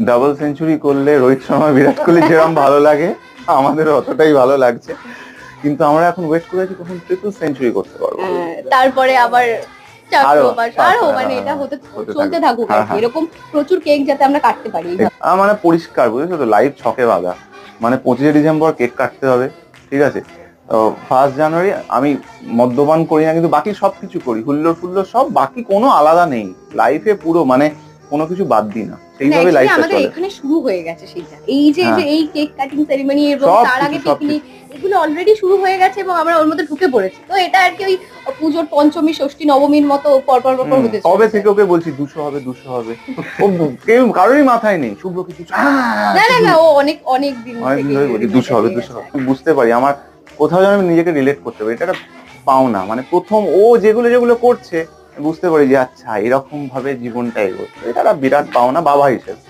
Double century করলে রোহিত শর্মা বিরাট কোহলি যেরকম ভালো লাগে আমাদের অতটাই ভালো লাগছে, কিন্তু আমরা এখন ওয়েট করে আছি কখন ট্রিপল সেঞ্চুরি করতে পারবো। তারপরে আবার আরো আরো মানে এটা হতে চলতে থাকুক আর কি। এরকম প্রচুর কেক যাতে আমরা কাটতে পারি। মানে পরিষ্কার বুঝেছো তো, লাইভ ছকে বাঁধা, মানে 25শে ডিসেম্বর কেক কাটতে হবে, ঠিক আছে? 1 জানুয়ারি আমি মদ্যপান করি না, কিন্তু বাকি সবকিছু করি, হুল্লোড় ফুল্লোড় সব, বাকি কোনো আলাদা নেই লাইফে, পুরো মানে কোনো কিছু বাদ দিই না, সেইভাবে লাইফটা আমাদের চলে। এখানে শুরু হয়ে গেছে সেটা, এই যে এই কেক কাটিং সেরিমনি এবং তার আগে পিকনিক, এগুলো অলরেডি শুরু হয়ে গেছে এবং আমরা ওর মধ্যে ঢুকে পড়েছি। তো এটা আর কি ওই পুজোর পঞ্চমী ষষ্ঠী নবমীর মতো পরপর হতে চলেছে। কবে থেকে ওকে বলছি 200 হবে 200 হবে, ও কেউ কারোরই মাথায় নেই, শুভ্র কিছু না ও অনেক দিন ধরে বলি 200 হবে 200 হবে। বুঝতে পারি আমার কোথাও যেন আমি নিজেকে রিলেট করতে পারি, এটা একটা পাওনা, মানে প্রথম ও যেগুলো করছে বুঝতে পারি যে আচ্ছা এরকম ভাবে জীবনটা এগোচ্ছে, এটা একটা বিরাট পাওনা বাবা হিসেবে।